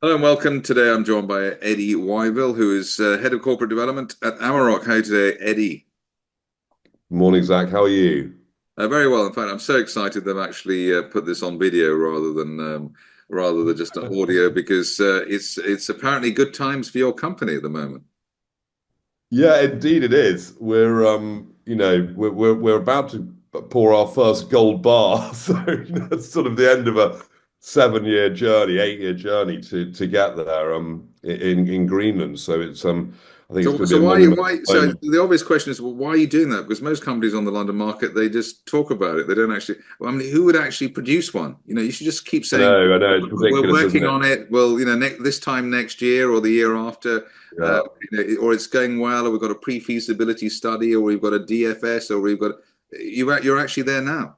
Hello and welcome. Today I'm joined by Eddie Wyvill, who is Head of Corporate Development at Amaroq. How are you today, Eddie? Morning, Zach. How are you? Very well. In fact, I'm so excited they've actually put this on video rather than just an audio because it's apparently good times for your company at the moment. Yeah, indeed it is. We're about to pour our first gold bar. So it's sort of the end of a 7-year journey, 8-year journey to get there in Greenland. So I think it's So, going to so be a why monumental why? So moment. the obvious question is, well, why are you doing that? Because most companies on the London market they just talk about it. They don't actually. Well, I mean, who would actually produce one? You should just keep saying I know, it's we're ridiculous, isn't working it? on it. Well, this time next year or the year after, uh, Yeah. or it's going well, or we've got a pre-feasibility study, or we've got a DFS, or we've got you're actually there now.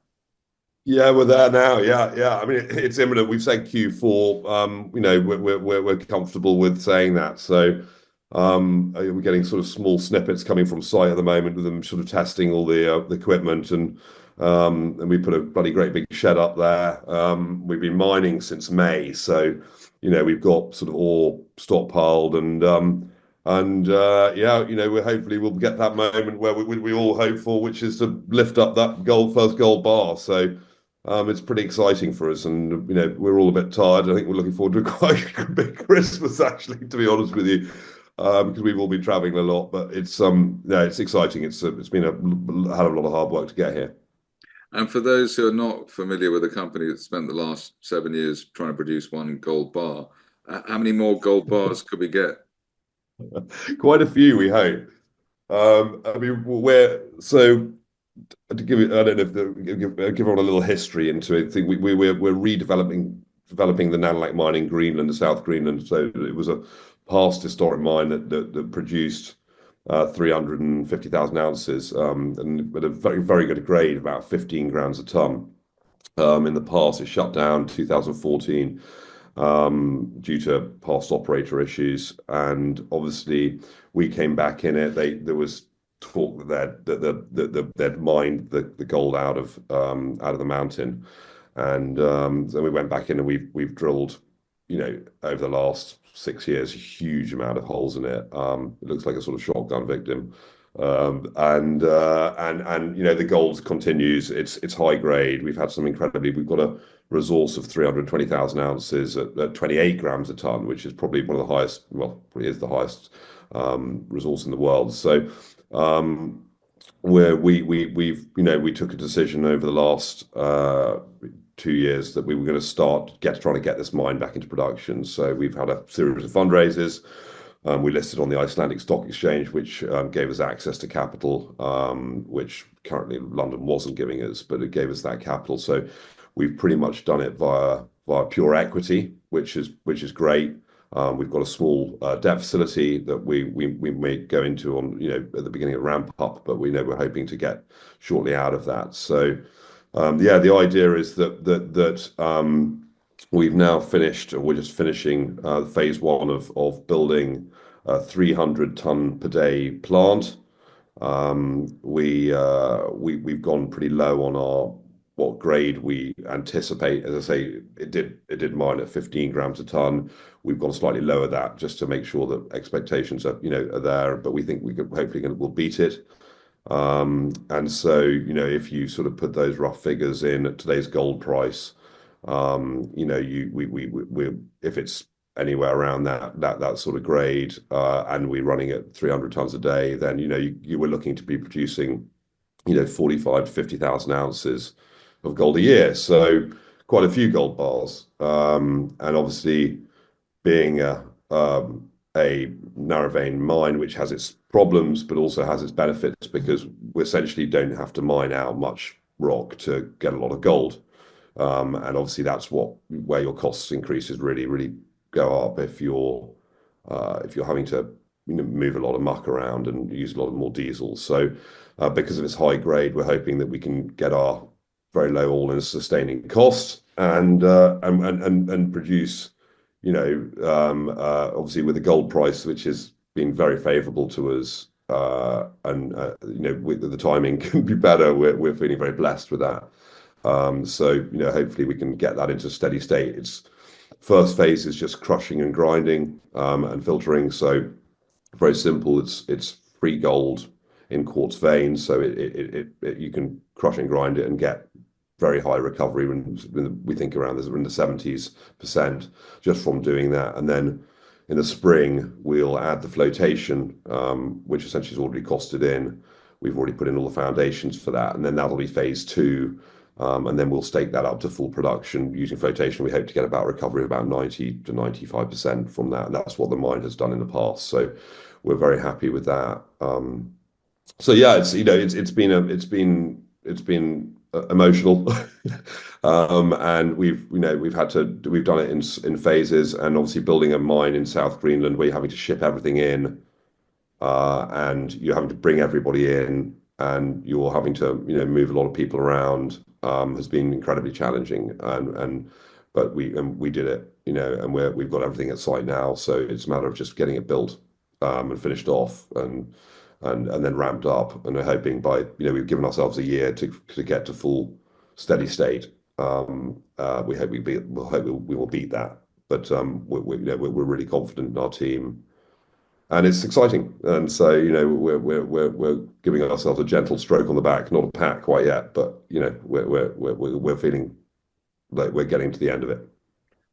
Yeah, we're there now. Yeah, yeah. I mean, it's imminent. We've said Q4. We're comfortable with saying that. So, we're getting sort of small snippets coming from site at the moment with them sort of testing all the equipment and we put a bloody great big shed up there. We've been mining since May, so we've got sort of ore stockpiled and yeah, we hopefully we'll get that moment where we all hope for, which is to lift up that first gold bar. So. It's pretty exciting for us, and we're all a bit tired. I think we're looking forward to quite a big Christmas, actually, to be honest with you, because we've all been traveling a lot. But no, it's exciting. It's been a hell of a lot of hard work to get here. And for those who are not familiar with the company that spent the last 7 years trying to produce one gold bar, how many more gold bars could we get? Quite a few, we hope. I mean, we're so to give you, I don't know if give everyone a little history into it. I think we're developing the Nalunaq mine in Greenland, the South Greenland. So it was a past historic mine that produced 350,000 ounces, and at a very good grade, about 15 grams a ton. In the past, it shut down 2014 due to past operator issues, and obviously we came back in it. There was talk that they'd mined the gold out of the mountain, and then we went back in and we've drilled, over the last 6 years, a huge amount of holes in it. It looks like a sort of shotgun victim. And the gold continues. It's high grade. We've got a resource of 320,000 ounces at 28 grams a ton, which is probably one of the highest, well, probably is the highest resource in the world. So where we took a decision over the last 2 years that we were going to trying to get this mine back into production. So we've had a series of fundraisers. We listed on the Icelandic Stock Exchange, which gave us access to capital, which currently London wasn't giving us, but it gave us that capital. So we've pretty much done it via pure equity, which is great. We've got a small debt facility that we may go into at the beginning of ramp up, but we know we're hoping to get shortly out of that. So yeah, the idea is that we've now finished, or we're just finishing phase one of building a 300-ton per day plant. We've gone pretty low on our what grade we anticipate. As I say, it did mine at 15 grams a ton. We've gone slightly lower that just to make sure that expectations are there, but we think we'll beat it. And so, if you sort of put those rough figures in at today's gold price, if it's anywhere around that sort of grade, and we're running at 300 tons a day, then you were looking to be producing 45 to 50,000 ounces of gold a year. So quite a few gold bars. And obviously, being a narrow vein mine, which has its problems but also has its benefits, because we essentially don't have to mine out much rock to get a lot of gold. And obviously that's where your costs increases really go up if you're having to move a lot of muck around and use a lot of more diesel. So because of its high grade, we're hoping that we can get our very low all-in sustaining costs and produce, obviously with the gold price, which has been very favorable to us, and with the timing can be better. We're feeling very blessed with that. So hopefully we can get that into steady state. First phase is just crushing and grinding and filtering. So very simple. It's free gold in quartz veins, so you can crush and grind it and get very high recovery. We think around this in the 70% just from doing that. And then in the spring we'll add the flotation, which essentially is already costed in. We've already put in all the foundations for that, and then that'll be phase two. And then we'll stake that up to full production using flotation. We hope to get about recovery of about 90 to 95% from that. And that's what the mine has done in the past. So we're very happy with that. So yeah, it's been emotional, and we've done it in phases. And obviously building a mine in South Greenland where you're having to ship everything in, and you're having to bring everybody in, and you're having to move a lot of people around, has been incredibly challenging. But we did it, and we've got everything at site now. So it's a matter of just getting it built and finished off, and then ramped up. And we're hoping by we've given ourselves a year to get to full steady state. We hope we will beat that. But we're really confident in our team. And it's exciting, and so we're giving ourselves a gentle stroke on the back, not a pat quite yet, but we're feeling like we're getting to the end of it.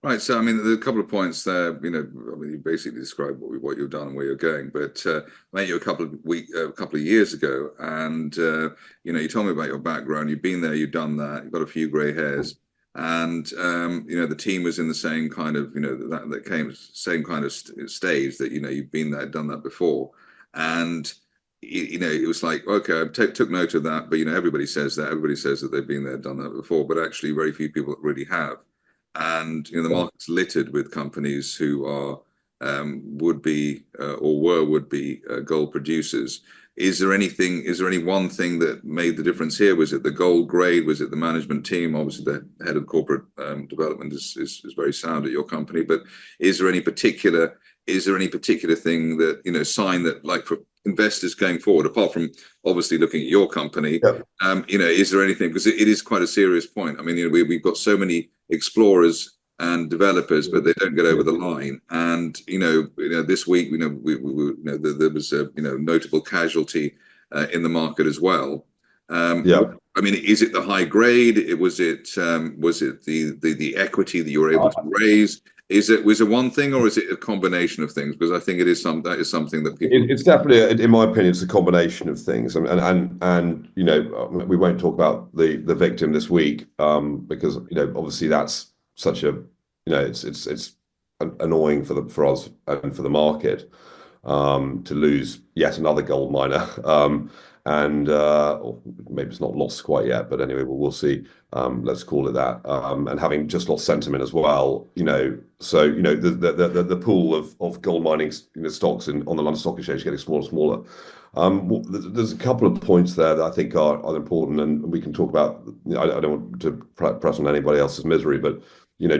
Right. So, I mean, there's a couple of points there. I mean, you basically described what you've done and where you're going. But I met you a couple of years ago, and you told me about your background. You've been there, you've done that. You've got a few grey hairs, and the team was in the same kind of same kind of stage that you've been there, done that before, and it was like, okay, I took note of that. But everybody says that they've been there, done that before, but actually very few people really have. And the market's littered with companies who are would-be or were would-be gold producers. Is there any one thing that made the difference here? Was it the gold grade? Was it the management team? Obviously, the head of corporate development is very sound at your company. But is there any particular thing that sign that, like, for investors going forward, apart from obviously looking at your company, is there anything, because it is quite a serious point. I mean, we've got so many explorers and developers, but they don't get over the line. And this week, there was a notable casualty in the market as well. I mean, is it the high grade? Was it the equity that you were able to raise? Was it one thing, or is it a combination of things? Because I think that is something that people. It's definitely, in my opinion, it's a combination of things. And we won't talk about the victim this week, because obviously that's such a it's annoying for us and for the market to lose yet another gold miner. Or maybe it's not lost quite yet, but anyway, we'll see. Let's call it that. And having just lost sentiment as well, so the pool of gold mining stocks on the London Stock Exchange getting smaller and smaller. There's a couple of points there that I think are important, and we can talk about. I don't want to press on anybody else's misery, but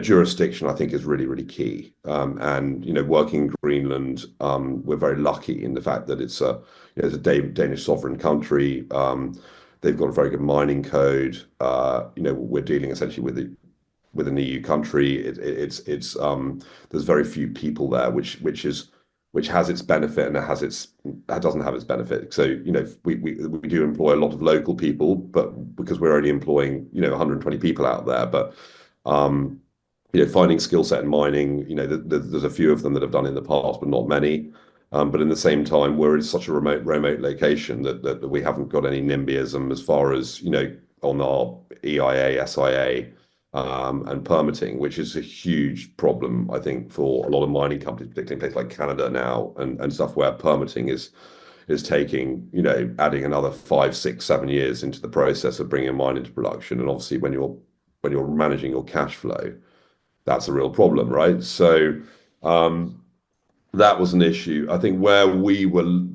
jurisdiction, I think, is really, really key. And working in Greenland, we're very lucky in the fact that it's a Danish sovereign country. They've got a very good mining code. We're dealing essentially with an EU country. There's very few people there, which has its benefit and that doesn't have its benefit. So we do employ a lot of local people, but because we're only employing 120 people out there, but finding skill set in mining, there's a few of them that have done it in the past, but not many. But in the same time, we're in such a remote location that we haven't got any NIMBYism as far as on our EIA, SIA, and permitting, which is a huge problem, I think, for a lot of mining companies, particularly in places like Canada now and stuff, where permitting is taking adding another 5, 6, 7 years into the process of bringing a mine into production. And obviously, when you're managing your cash flow, that's a real problem, right? So that was an issue. I think where we were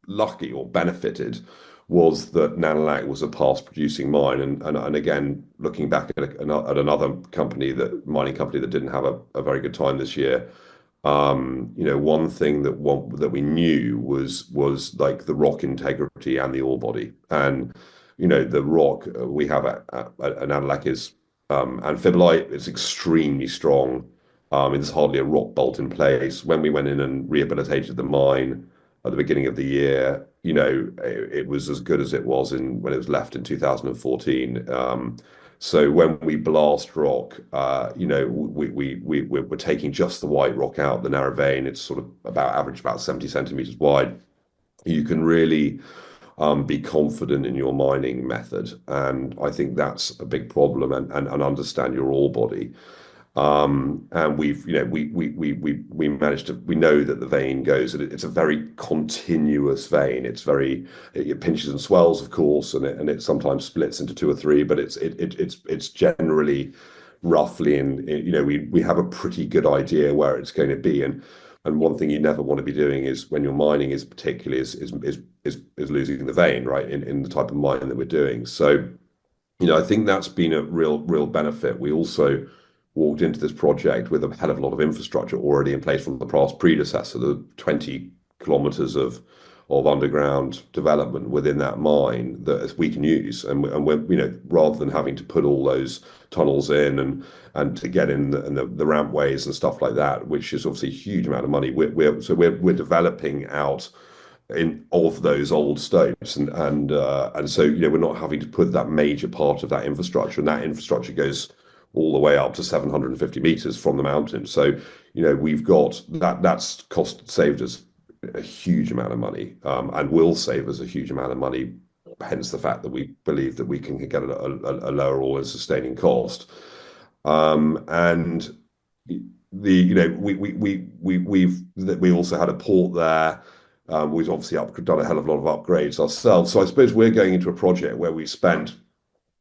lucky or benefited was that Nalunaq was a past producing mine, and again, looking back at another mining company that didn't have a very good time this year. One thing that we knew was like the rock integrity and the ore body, and the rock we have at Nalunaq And fibrillite is extremely strong. There's hardly a rock bolt in place. When we went in and rehabilitated the mine at the beginning of the year, it was as good as it was when it was left in 2014. So when we blast rock, we're taking just the white rock out, the narrow vein. It's sort of about 70 centimeters wide. You can really be confident in your mining method, and I think that's a big problem. And understand your ore body. And we managed to, we know that the vein goes, and it's a very continuous vein. It pinches and swells, of course, and it sometimes splits into two or three, but it's generally roughly we have a pretty good idea where it's going to be. And one thing you never want to be doing is, when you're mining, is particularly is losing the vein, right? In the type of mining that we're doing. So, I think that's been a real benefit. We also walked into this project with a hell of a lot of infrastructure already in place from the past predecessor, the 20 kilometers of underground development within that mine that we can use. And we're, rather than having to put all those tunnels in and to get in the rampways and stuff like that, which is obviously a huge amount of money, we're developing out of those old stopes, and so we're not having to put that major part of that infrastructure, and that infrastructure goes all the way up to 750 meters from the mountain. So we've got that's saved us a huge amount of money, and will save us a huge amount of money, hence the fact that we believe that we can get a lower all-in sustaining cost. And we also had a port there. We've obviously done a hell of a lot of upgrades ourselves. So I suppose we're going into a project where we spent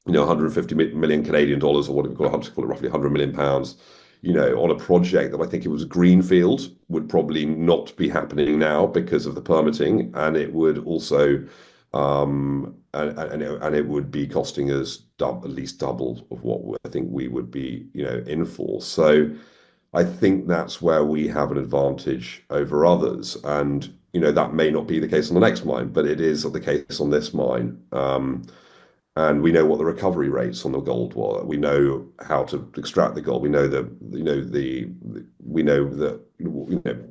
150 million Canadian dollars, or what do we call it, roughly 100 million pounds, on a project that I think, it was greenfield, would probably not be happening now because of the permitting, and it would also and it would be costing us at least double of what I think we would be in for. So I think that's where we have an advantage over others, and that may not be the case on the next mine, but it is the case on this mine. And we know what the recovery rates on the gold were. We know how to extract the gold. We know that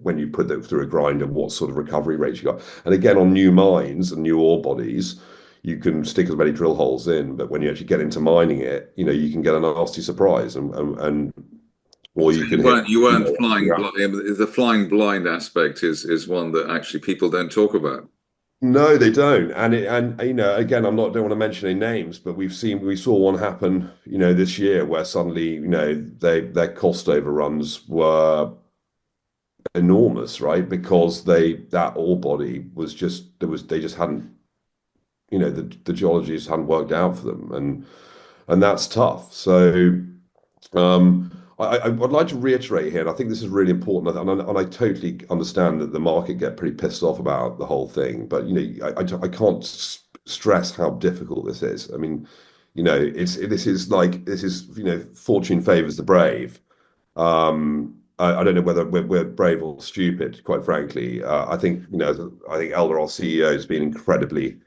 when you put that through a grinder, what sort of recovery rates you got. And again, on new mines and new ore bodies, you can stick as many drill holes in, but when you actually get into mining it, you can get a nasty surprise, or so you can you weren't flying blind. The flying blind aspect is one that actually people don't talk about. No, they don't. And again, don't want to mention any names, but we saw one happen, this year, where suddenly, their cost overruns were enormous, right? Because that ore body was they just hadn't, the geologies hadn't worked out for them, and that's tough. So I would like to reiterate here, and I think this is really important, and I totally understand that the market get pretty pissed off about the whole thing, but I can't stress how difficult this is. I mean, this is fortune favors the brave. I don't know whether we're brave or stupid, quite frankly. I think Elder, our CEO, has been incredibly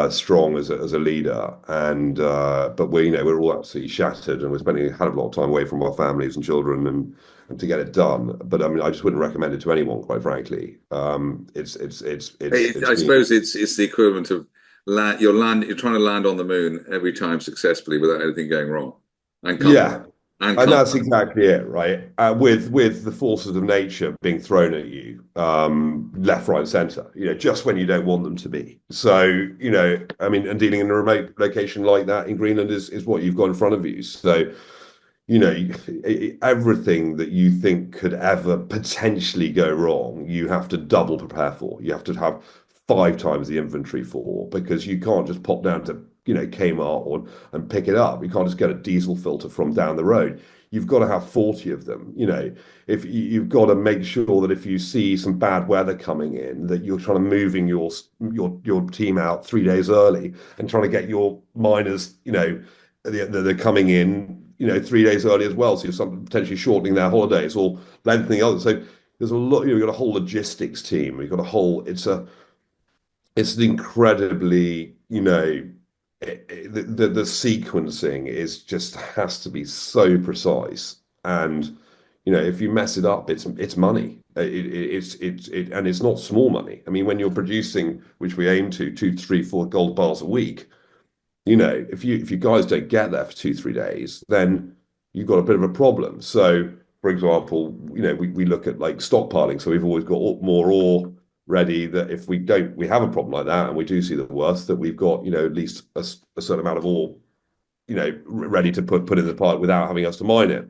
strong as a leader, and but we're all absolutely shattered, and we're spending a hell of a lot of time away from our families and children, and to get it done. But I mean, I just wouldn't recommend it to anyone, quite frankly. I suppose it's the equivalent of you're trying to land on the moon every time successfully without anything going wrong, and and that's exactly it, right? With the forces of nature being thrown at you, left, right, and center, just when you don't want them to be. So, I mean, and dealing in a remote location like that in Greenland is what you've got in front of you. So, everything that you think could ever potentially go wrong, you have to double prepare for. You have to have 5 times the inventory for, because you can't just pop down to Kmart and pick it up. You can't just get a diesel filter from down the road. You've got to have 40 of them. If you've got to make sure that if you see some bad weather coming in, that you're trying to moving your team out 3 days early, and trying to get your miners, they're coming in, 3 days early as well. So you're potentially shortening their holidays or lengthening others. So there's a lot. You've got a whole logistics team. You've got a whole. It's an incredibly, the sequencing is just has to be so precise, and if you mess it up, it's money. And it's not small money. I mean, when you're producing, which we aim to, 2, 3, 4 gold bars a week, if you guys don't get there for 2, 3 days, then you've got a bit of a problem. So, for example, we look at like stockpiling. So we've always got more ore ready, that if we have a problem like that, and we do see the worst, that we've got, at least a certain amount of ore, ready to put in the pile without having us to mine it.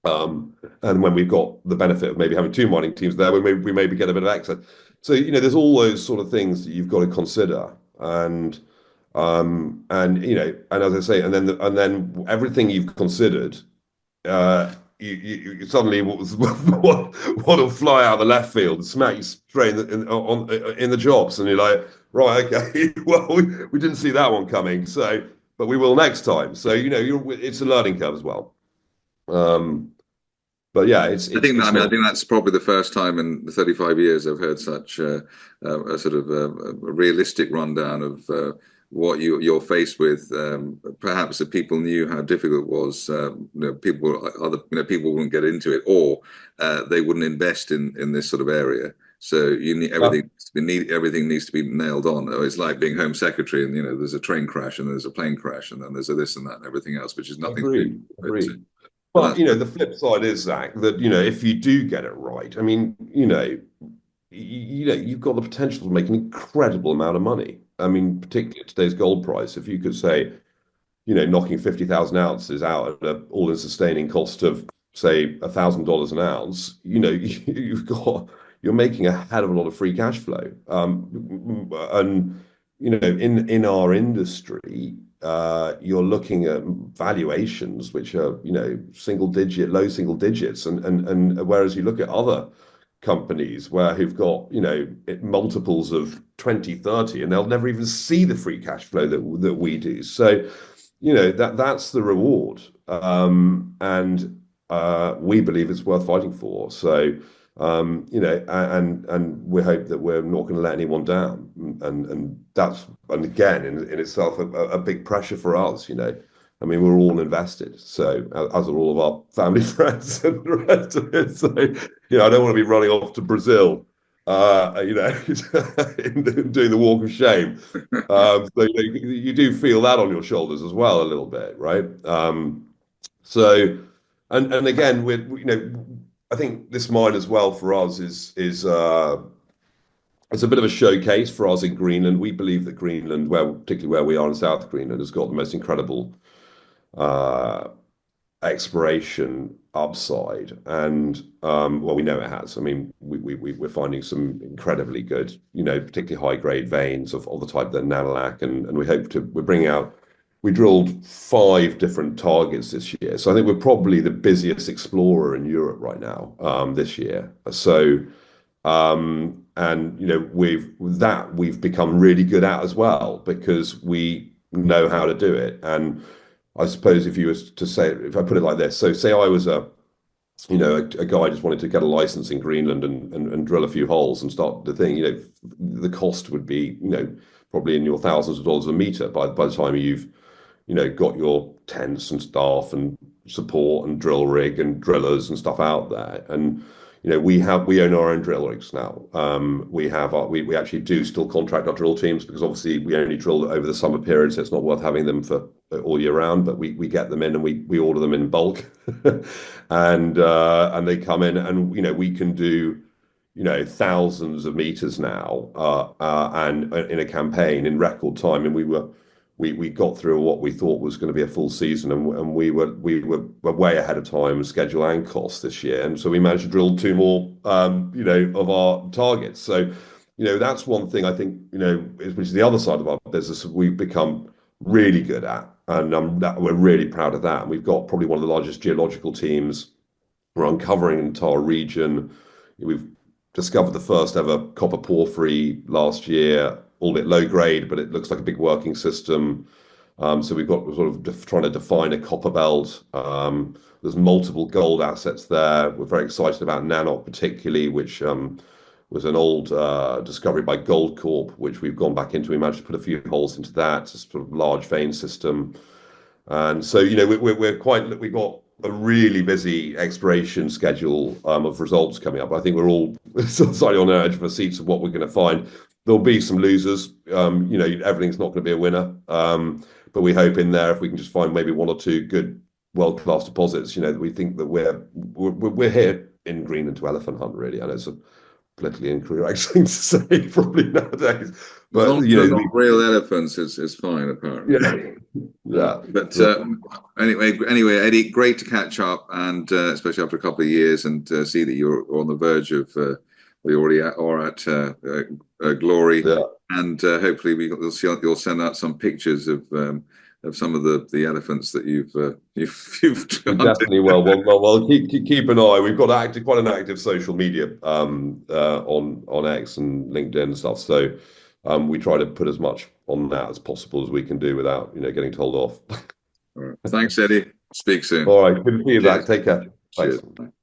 And when we've got the benefit of maybe having two mining teams there, we maybe get a bit of excess. So, there's all those sort of things that you've got to consider. And as I say, and then everything you've considered, you suddenly will fly out of the left field and smack you straight in the jobs, and you're like, right, okay, well, we didn't see that one coming, so but we will next time. So it's a learning curve as well. But yeah, I think that's probably the first time in the 35 years I've heard such a sort of a realistic rundown of what you're faced with. Perhaps if people knew how difficult it was, people wouldn't get into it, or they wouldn't invest in this sort of area. So you need everything needs to be nailed on. It's like being Home Secretary, and there's a train crash, and there's a plane crash, and then there's a this and that and everything else, which is nothing. Agree. But the flip side is, Zach, that if you do get it right, I mean, you've got the potential to make an incredible amount of money. I mean, particularly at today's gold price, if you could say, knocking 50,000 ounces out at an all-in sustaining cost of, say, $1,000 an ounce, you're making a hell of a lot of free cash flow. And in our industry, you're looking at valuations which are, low single digits, and whereas you look at other companies who've got, multiples of 20, 30, and they'll never even see the free cash flow that we do. So, that's the reward. And we believe it's worth fighting for. So, and we hope that we're not going to let anyone down. And that's, and again, in itself, a big pressure for us, I mean, we're all invested, so as are all of our family, friends, and the rest of it. So, I don't want to be running off to Brazil, doing the walk of shame. So you do feel that on your shoulders as well, a little bit, right? So, and again, I think this mine as well for us is it's a bit of a showcase for us in Greenland. We believe that Greenland, particularly where we are in South Greenland, has got the most incredible exploration upside, and well, we know it has. I mean, we're finding some incredibly good, particularly high grade veins of the type that Nanolac, and we drilled 5 different targets this year, so I think we're probably the busiest explorer in Europe right now, this year. So and we've become really good at as well, because we know how to do it. And I suppose if I put it like this, so say I was a guy just wanted to get a license in Greenland and drill a few holes and start the thing, the cost would be, probably in your thousands of dollars a meter by the time you've, got your tents and staff and support and drill rig and drillers and stuff out there. And we own our own drill rigs now. We actually do still contract our drill teams, because obviously we only drill over the summer period, so it's not worth having them for all year round. But we get them in, and we order them in bulk, and they come in, and we can do thousands of meters now, and in a campaign in record time. And we got through what we thought was going to be a full season, and we were way ahead of time, schedule and cost this year, and so we managed to drill 2 more, of our targets. So, that's one thing I think, which is the other side of our business, we've become really good at, and we're really proud of that. And we've got probably one of the largest geological teams. We're uncovering an entire region. We've discovered the first ever copper porphyry last year, albeit low grade, but it looks like a big working system. So we're sort of trying to define a copper belt. There's multiple gold assets there. We're very excited about Nanoq particularly, which was an old discovery by Goldcorp, which we've gone back into. We managed to put a few holes into that, a sort of large vein system. And so, you know, we've got a really busy exploration schedule of results coming up. I think we're all slightly on the edge of our seats of what we're going to find. There'll be some losers. You know, everything's not going to be a winner. But we hope in there, if we can just find maybe one or two good world-class deposits, you know, that we think that we're here in Greenland to elephant hunt, really. I know it's a politically incorrect thing to say probably nowadays, but you know, not real elephants is fine apparently. Yeah. But anyway, Eddie, great to catch up, and especially after a couple of years, and see that you're on the verge of we already are at glory, and hopefully you'll send out some pictures of some of the elephants that you've definitely will. Well, keep an eye. We've got quite an active social media on X and LinkedIn and stuff. So we try to put as much on that as possible as we can do without, you know, getting told off. All right. Thanks, Eddie. Speak soon. All right. Good to see you, Zach. Take care. Cheers. Thanks.